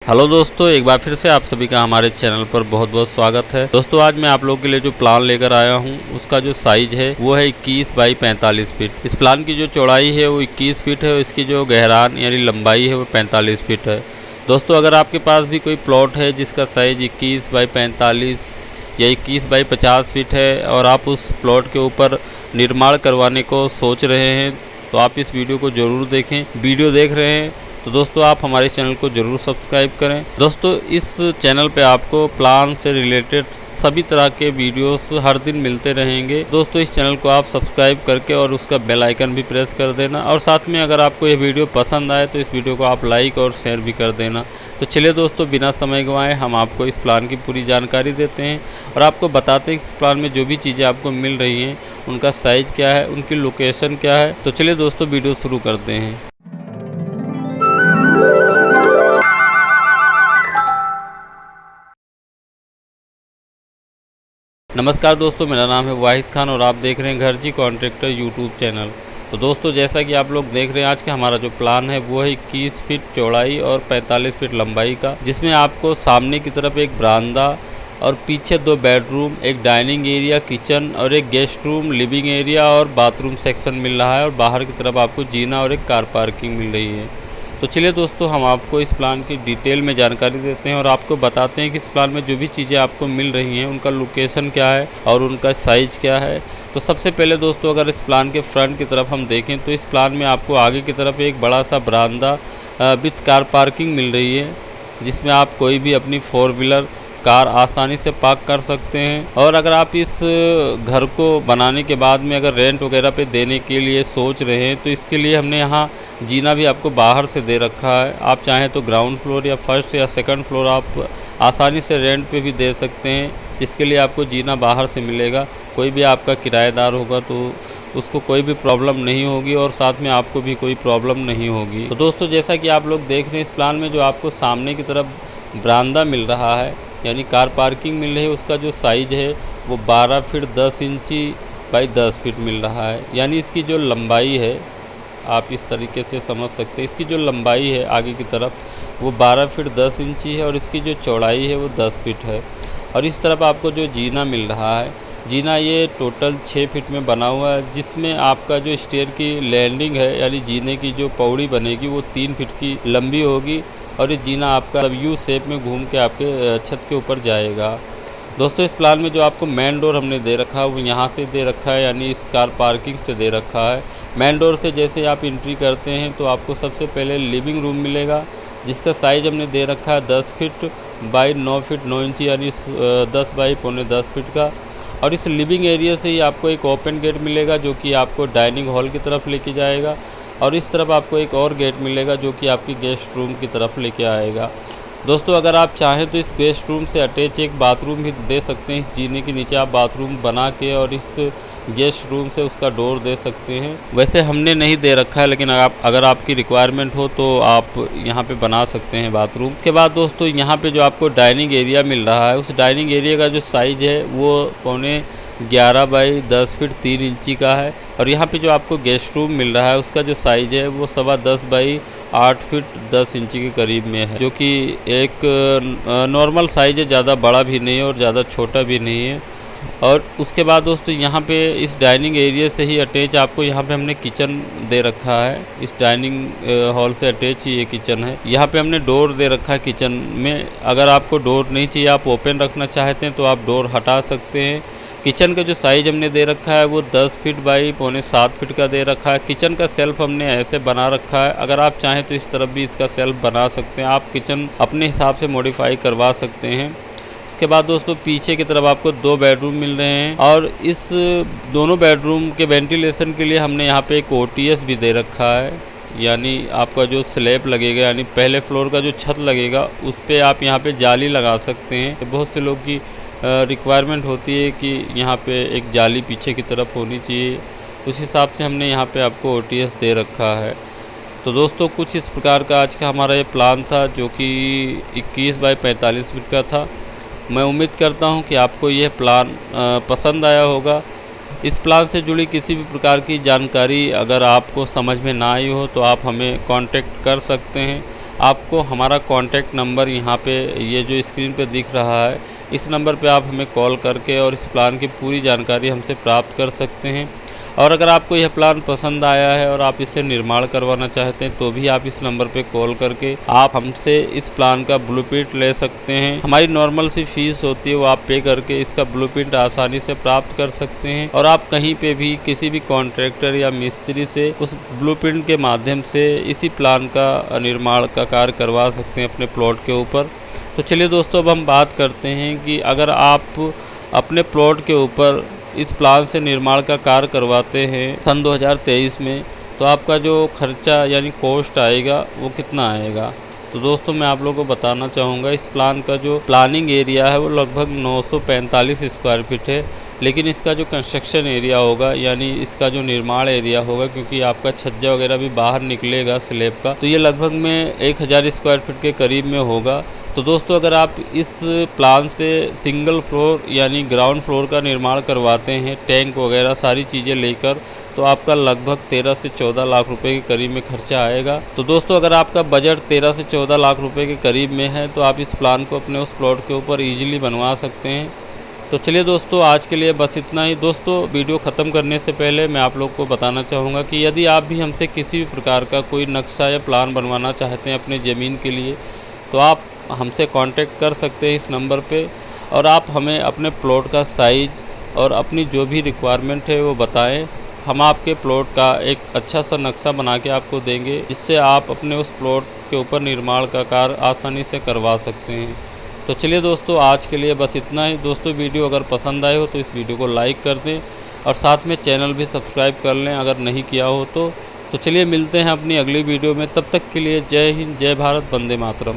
Hello दोस्तों, एक बार फिर से आप सभी का हमारे चैनल पर बहुत बहुत स्वागत है। दोस्तों आज मैं आप लोगों के लिए जो प्लान लेकर आया हूं उसका जो साइज है वो है 21 बाई 45 फीट। इस प्लान की जो चौड़ाई है वो 21 फीट है और इसकी जो गहरान यानी लंबाई है वो 45 फीट है। दोस्तों अगर आपके पास भी कोई प्लॉट है जिसका साइज 21 बाई 45 या 21 बाई 50 फीट है और आप उस प्लॉट के ऊपर निर्माण करवाने को सोच रहे हैं तो आप इस वीडियो को ज़रूर देखें। वीडियो देख रहे हैं तो दोस्तों आप हमारे चैनल को ज़रूर सब्सक्राइब करें। दोस्तों इस चैनल पे आपको प्लान से रिलेटेड सभी तरह के वीडियोस हर दिन मिलते रहेंगे। दोस्तों इस चैनल को आप सब्सक्राइब करके और उसका बेल आइकन भी प्रेस कर देना और साथ में अगर आपको ये वीडियो पसंद आए तो इस वीडियो को आप लाइक और शेयर भी कर देना। तो चलिए दोस्तों बिना समय गंवाए हम आपको इस प्लान की पूरी जानकारी देते हैं और आपको बताते हैं कि इस प्लान में जो भी चीज़ें आपको मिल रही हैं उनका साइज़ क्या है, उनकी लोकेशन क्या है। तो चलिए दोस्तों वीडियो शुरू करते हैं। नमस्कार दोस्तों, मेरा नाम है वाहिद खान और आप देख रहे हैं घर जी कॉन्ट्रैक्टर यूट्यूब चैनल। तो दोस्तों जैसा कि आप लोग देख रहे हैं आज का हमारा जो प्लान है वो है 21 फीट चौड़ाई और 45 फीट लंबाई का, जिसमें आपको सामने की तरफ एक बरामदा और पीछे 2 बेडरूम, एक डाइनिंग एरिया, किचन और एक गेस्ट रूम, लिविंग एरिया और बाथरूम सेक्शन मिल रहा है और बाहर की तरफ आपको जीना और एक कार पार्किंग मिल रही है। तो चलिए दोस्तों हम आपको इस प्लान की डिटेल में जानकारी देते हैं और आपको बताते हैं कि इस प्लान में जो भी चीज़ें आपको मिल रही हैं उनका लोकेशन क्या है और उनका साइज़ क्या है। तो सबसे पहले दोस्तों अगर इस प्लान के फ्रंट की तरफ हम देखें तो इस प्लान में आपको आगे की तरफ एक बड़ा सा बरामदा विथ कार पार्किंग मिल रही है, जिसमें आप कोई भी अपनी 4 व्हीलर कार आसानी से पार्क कर सकते हैं। और अगर आप इस घर को बनाने के बाद में अगर रेंट वगैरह पे देने के लिए सोच रहे हैं तो इसके लिए हमने यहाँ जीना भी आपको बाहर से दे रखा है। आप चाहें तो ग्राउंड फ्लोर या फर्स्ट या सेकंड फ्लोर आप आसानी से रेंट पे भी दे सकते हैं। इसके लिए आपको जीना बाहर से मिलेगा। कोई भी आपका किराएदार होगा तो उसको कोई भी प्रॉब्लम नहीं होगी और साथ में आपको भी कोई प्रॉब्लम नहीं होगी। तो दोस्तों जैसा कि आप लोग देख रहे हैं इस प्लान में जो आपको सामने की तरफ बरामदा मिल रहा है यानी कार पार्किंग मिल रही है, उसका जो साइज़ है वो 12 फीट 10 इंची बाई 10 फीट मिल रहा है। यानी इसकी जो लंबाई है आप इस तरीके से समझ सकते हैं, इसकी जो लंबाई है आगे की तरफ वो 12 फीट 10 इंची है और इसकी जो चौड़ाई है वो 10 फीट है। और इस तरफ आपको जो जीना मिल रहा है, जीना ये टोटल 6 फीट में बना हुआ है, जिसमें आपका जो स्टेयर की लैंडिंग है यानी जीने की जो पौड़ी बनेगी वो 3 फीट की लंबी होगी और ये जीना आपका यू शेप में घूम के आपके छत के ऊपर जाएगा। दोस्तों इस प्लान में जो आपको मेन डोर हमने दे रखा है वो यहाँ से दे रखा है यानी इस कार पार्किंग से दे रखा है। मेन डोर से जैसे आप एंट्री करते हैं तो आपको सबसे पहले लिविंग रूम मिलेगा, जिसका साइज़ हमने दे रखा है 10 फीट बाई 9 फीट 9 इंची यानी 10 बाई पौने 10 फीट का। और इस लिविंग एरिया से ही आपको एक ओपन गेट मिलेगा जो कि आपको डाइनिंग हॉल की तरफ लेके जाएगा और इस तरफ आपको एक और गेट मिलेगा जो कि आपकी गेस्ट रूम की तरफ लेके आएगा। दोस्तों अगर आप चाहें तो इस गेस्ट रूम से अटैच एक बाथरूम भी दे सकते हैं। इस जीने के नीचे आप बाथरूम बना के और इस गेस्ट रूम से उसका डोर दे सकते हैं। वैसे हमने नहीं दे रखा है लेकिन अगर आपकी रिक्वायरमेंट हो तो आप यहाँ पे बना सकते हैं बाथरूम। के बाद दोस्तों यहाँ पे जो आपको डाइनिंग एरिया मिल रहा है उस डाइनिंग एरिया का जो साइज़ है वो पौने 11 बाई 10 फीट 3 इंची का है। और यहाँ पे जो आपको गेस्ट रूम मिल रहा है उसका जो साइज़ है वो 10.25 बाई 8 फीट 10 इंची के करीब में है, जो कि एक नॉर्मल साइज़ है, ज़्यादा बड़ा भी नहीं है और ज़्यादा छोटा भी नहीं है। और उसके बाद दोस्तों यहाँ पे इस डाइनिंग एरिया से ही अटैच आपको यहाँ पे हमने किचन दे रखा है। इस डाइनिंग हॉल से अटैच ही ये किचन है। यहाँ पे हमने डोर दे रखा है किचन में। अगर आपको डोर नहीं चाहिए, आप ओपन रखना चाहते हैं तो आप डोर हटा सकते हैं। किचन का जो साइज़ हमने दे रखा है वो 10 फीट बाई पौने 7 फीट का दे रखा है। किचन का सेल्फ हमने ऐसे बना रखा है। अगर आप चाहें तो इस तरफ भी इसका सेल्फ बना सकते हैं। आप किचन अपने हिसाब से मॉडिफाई करवा सकते हैं। इसके बाद दोस्तों पीछे की तरफ आपको 2 बेडरूम मिल रहे हैं और इस दोनों बेडरूम के वेंटिलेशन के लिए हमने यहाँ पे एक OTS भी दे रखा है। यानी आपका जो स्लैब लगेगा यानी पहले फ्लोर का जो छत लगेगा उस पर आप यहाँ पे जाली लगा सकते हैं। बहुत से लोग की रिक्वायरमेंट होती है कि यहाँ पे एक जाली पीछे की तरफ होनी चाहिए, उस हिसाब से हमने यहाँ पे आपको OTS दे रखा है। तो दोस्तों कुछ इस प्रकार का आज का हमारा ये प्लान था जो कि 21 बाई 45 फीट का था। मैं उम्मीद करता हूँ कि आपको यह प्लान पसंद आया होगा। इस प्लान से जुड़ी किसी भी प्रकार की जानकारी अगर आपको समझ में ना आई हो तो आप हमें कांटेक्ट कर सकते हैं। आपको हमारा कॉन्टैक्ट नंबर यहाँ पे ये जो स्क्रीन पे दिख रहा है, इस नंबर पे आप हमें कॉल करके और इस प्लान की पूरी जानकारी हमसे प्राप्त कर सकते हैं। और अगर आपको यह प्लान पसंद आया है और आप इसे निर्माण करवाना चाहते हैं तो भी आप इस नंबर पे कॉल करके आप हमसे इस प्लान का ब्लूप्रिंट ले सकते हैं। हमारी नॉर्मल सी फीस होती है वो आप पे करके इसका ब्लूप्रिंट आसानी से प्राप्त कर सकते हैं और आप कहीं पे भी किसी भी कॉन्ट्रैक्टर या मिस्त्री से उस ब्लूप्रिंट के माध्यम से इसी प्लान का निर्माण का कार्य करवा सकते हैं अपने प्लॉट के ऊपर। तो चलिए दोस्तों, अब हम बात करते हैं कि अगर आप अपने प्लॉट के ऊपर इस प्लान से निर्माण का कार्य करवाते हैं सन 2023 में, तो आपका जो खर्चा यानी कॉस्ट आएगा वो कितना आएगा। तो दोस्तों, मैं आप लोगों को बताना चाहूँगा इस प्लान का जो प्लानिंग एरिया है वो लगभग 945 स्क्वायर फीट है, लेकिन इसका जो कंस्ट्रक्शन एरिया होगा यानी इसका जो निर्माण एरिया होगा, क्योंकि आपका छज्जा वगैरह भी बाहर निकलेगा स्लैब का, तो ये लगभग में 1000 स्क्वायर फीट के करीब में होगा। तो दोस्तों, अगर आप इस प्लान से सिंगल फ्लोर यानी ग्राउंड फ्लोर का निर्माण करवाते हैं, टैंक वगैरह सारी चीज़ें लेकर, तो आपका लगभग 13 से 14 लाख रुपए के करीब में खर्चा आएगा। तो दोस्तों, अगर आपका बजट 13 से 14 लाख रुपए के करीब में है तो आप इस प्लान को अपने उस प्लॉट के ऊपर ईजिली बनवा सकते हैं। तो चलिए दोस्तों, आज के लिए बस इतना ही। दोस्तों, वीडियो ख़त्म करने से पहले मैं आप लोग को बताना चाहूँगा कि यदि आप भी हमसे किसी भी प्रकार का कोई नक्शा या प्लान बनवाना चाहते हैं अपने ज़मीन के लिए, तो आप हमसे कांटेक्ट कर सकते हैं इस नंबर पे और आप हमें अपने प्लॉट का साइज़ और अपनी जो भी रिक्वायरमेंट है वो बताएं। हम आपके प्लॉट का एक अच्छा सा नक्शा बना के आपको देंगे, जिससे आप अपने उस प्लॉट के ऊपर निर्माण का कार्य आसानी से करवा सकते हैं। तो चलिए दोस्तों, आज के लिए बस इतना ही। दोस्तों, वीडियो अगर पसंद आए हो तो इस वीडियो को लाइक कर दें और साथ में चैनल भी सब्सक्राइब कर लें अगर नहीं किया हो तो। चलिए मिलते हैं अपनी अगली वीडियो में, तब तक के लिए जय हिंद, जय भारत, वंदे मातरम।